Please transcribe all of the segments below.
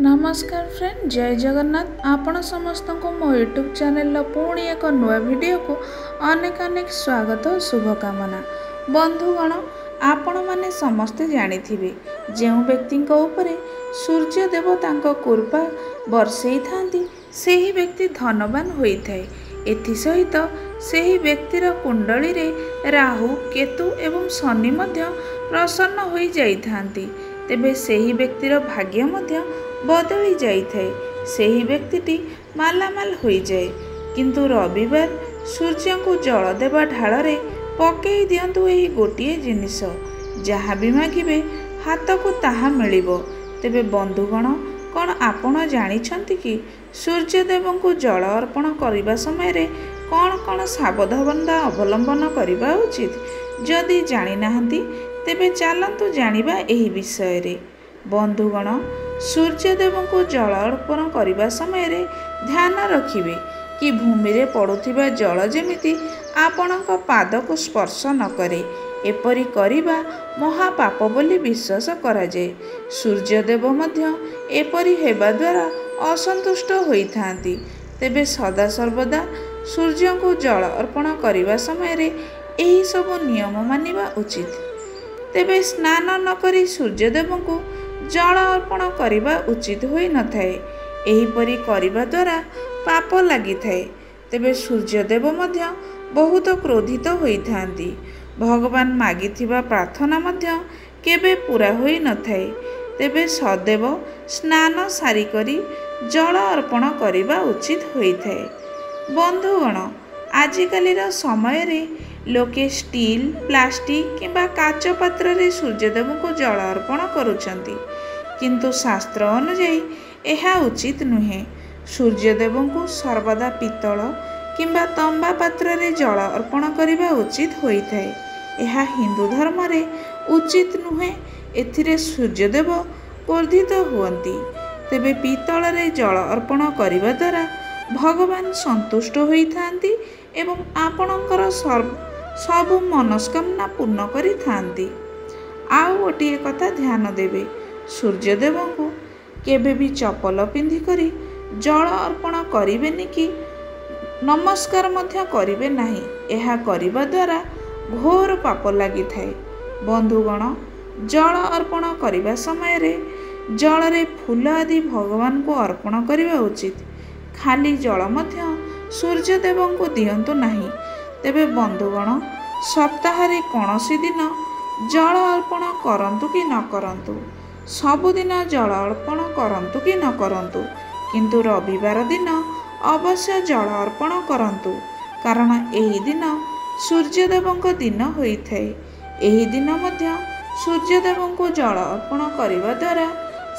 नमस्कार फ्रेंड, जय जगन्नाथ। आपण समस्त को मो यूट्यूब चैनल पुणी एक नुआ वीडियो को अनेक अनेक स्वागत और शुभकामना। बंधुगण, आपण माने समस्ते जानिथिबे जो व्यक्ति उपरे सूर्य देवता कृपा बरसई थांती सेही व्यक्ति धनवान होइथाय। एथि सहित सेही व्यक्तिर कुंडली रे राहु केतु एवं शनि मध्य प्रसन्न होई जाइथांती। तेबे सेही व्यक्तिर भाग्य मध्य बदली जाइथाय। सेही व्यक्तिटी मालामाल होई जाए। किंतु रविवार सूर्य को जल देवा ढाल रे पकई दियंतु एही गोटिए जिनिस, जहाँ भी मागिबे हाथ को ताहा मिलिबो। तेबे बंधुगण, कौन आपण जानिछंती कि सूर्यदेव को जल अर्पण करने समय रे कौन कौन सावधानता अवलंबन करने उचित? जदि जानी नाहंती तेबे चलतु जानिबा एही विषय रे। बंधुगण, सूर्यदेव को जल अर्पण करने समय रे ध्यान रखिबे कि भूमि रे पड़ुथिबा जल जेमिति आपणक पाद को स्पर्श न करे। एपरि करिबा महापाप बोली विश्वास करा जाए। सूर्यदेव मध्य एपरि हेबा द्वारा असंतुष्ट होइथांती। तेबे सदा सर्वदा सूर्य को जल अर्पण करने समय रे एही सब नियम मानिबा उचित। तेबे स्नान न करी सूर्यदेव को जल अर्पण करने उचित होई न थाए। एहीपरि करिबा द्वारा पाप लगी थाए। तेबे सूर्यदेव मध्य बहुत क्रोधित होइथांती। भगवान मागिथिबा प्रार्थना मध्य केबे पूरा होई न थाए। तेबे सदैव स्नान सारी करी जल अर्पण करने उचित होइथाए। बंधुगण, आजिकालीर समय रे लोके स्टील, प्लास्टिक किंबा काच पात्र रे सूर्यदेव को जल अर्पण करुछंती, किंतु शास्त्र अनुଯାयी यह उचित नुहे। सूर्यदेव को सर्वदा पितल किंबा तंबा पात्र रे जल अर्पण करने उचित होइथाए। यह हिंदू धर्म रे उचित नुहे। एथिरे सूर्यदेव क्रोधित हुअन्ति। तेबे पितल रे जल अर्पण करने द्वारा भगवान संतुष्ट होइथांती एवं आपणकर सबु मनस्कामना पूर्ण करि थांती। आउ गोटिए कथा ध्यान देबे, सूर्यदेव को केबे भी चपल पिंधि करी जल अर्पण करिबेनि कि नमस्कार मध्य करिबे नाही। एहा करिबा द्वारा घोर पाप लागि थाए। बंधुगण, जल अर्पण करिबा समय रे जल रे फूल आदि भगवान को अर्पण करिबा उचित। खाली जल मध्य सूर्यदेव को दियंतु नाही। तेबे बंधुगण, सप्ताह रे कौनसी दिन जल अर्पण करंतु कि न करंतु, सबुदिन जल अर्पण करंतु कि न करंतु, किंतु रविवार दिन अवश्य जल अर्पण करंतु। कारण एही दिन सूर्यदेव दिन होइथाए। एही दिन मध्य सूर्यदेव को जल अर्पण करने द्वारा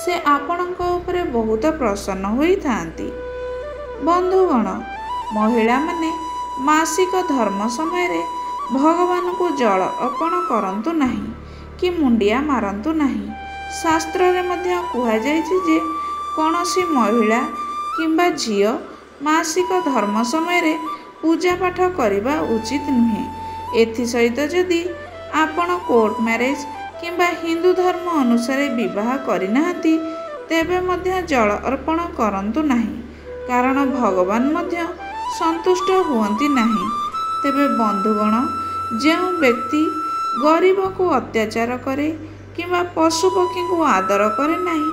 से आपणक उपरे बहुत प्रसन्न होइथांती। बंधुगण, महिला माने मासिक धर्म समय रे भगवान को जल अर्पण करंतु नाही कि मुंडिया मारंतु नाही। शास्त्र रे मध्य कुहा जायछि जे कौनसी महिला किंबा झियो मासिक धर्म समय रे पूजा पाठ करने उचित नुहे। एथि सहित जदि आपण कोर्ट मैरेज किंबा हिंदू धर्म अनुसार विवाह करिनाहांती तेबे मध्य जल अर्पण करंतु नाही। कारण भगवान मध्य संतुष्ट हुअन्ति नाही। तेबे बंधुगण, जो व्यक्ति गरीब को अत्याचार करे किंबा पशु पक्षी को आदर करे नाही,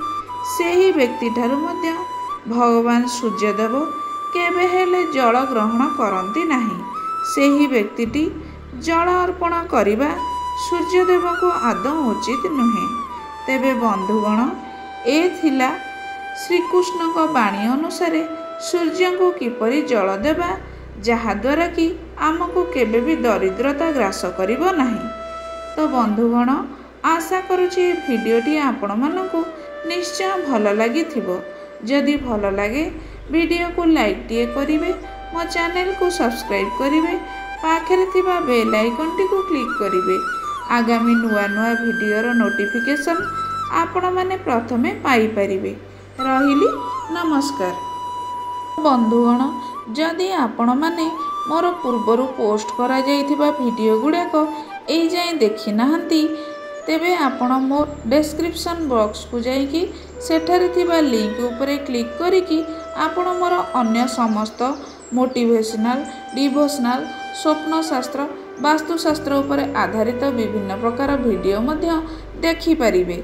सेही व्यक्ति ठारू मध्य भगवान सूर्यदेव केबे हेले जल ग्रहण करंती नाही। सेही व्यक्तिटी जल अर्पण करिबा सूर्यदेव को आदौ उचित नुहे। तेबे बंधुगण, ए थिला श्रीकृष्ण को बाणी अनुसार सूर्य को किपरि जल देबा, जहाद्वारा कि आमको केबे भी दरिद्रता ग्रास करिबो नाही। तो बंधुगण, आशा करुछि भिडियोटी आपण मानकु निश्चय भल लागिथिबो। जदि भल लागे वीडियो को लाइक टिए करिवे, मो चैनल को सब्सक्राइब करिवे, पाखरे थिबा बेल आइकन टी को क्लिक करिवे। आगामी नुआ नुआ भिडियोर नोटिफिकेशन आपण माने प्रथमे पाई परिवे। रहिली, नमस्कार। बंधुगण, जदि आपण माने मोर पूर्वरु पोस्ट करा जाइथिबा वीडियो गुड़ाक एई जाय देखि नाहंती, तेबे आपण मोर डिस्क्रिप्शन बॉक्स को जाइकी सेठारे थिबा लिंक उपरे क्लिक करिकी आपण मोर अन्य समस्त मोटिवेशनल डिवोशनल स्वप्नशास्त्र वास्तुशास्त्र उपरे आधारित विभिन्न प्रकार वीडियो मध्य देखि परिबे।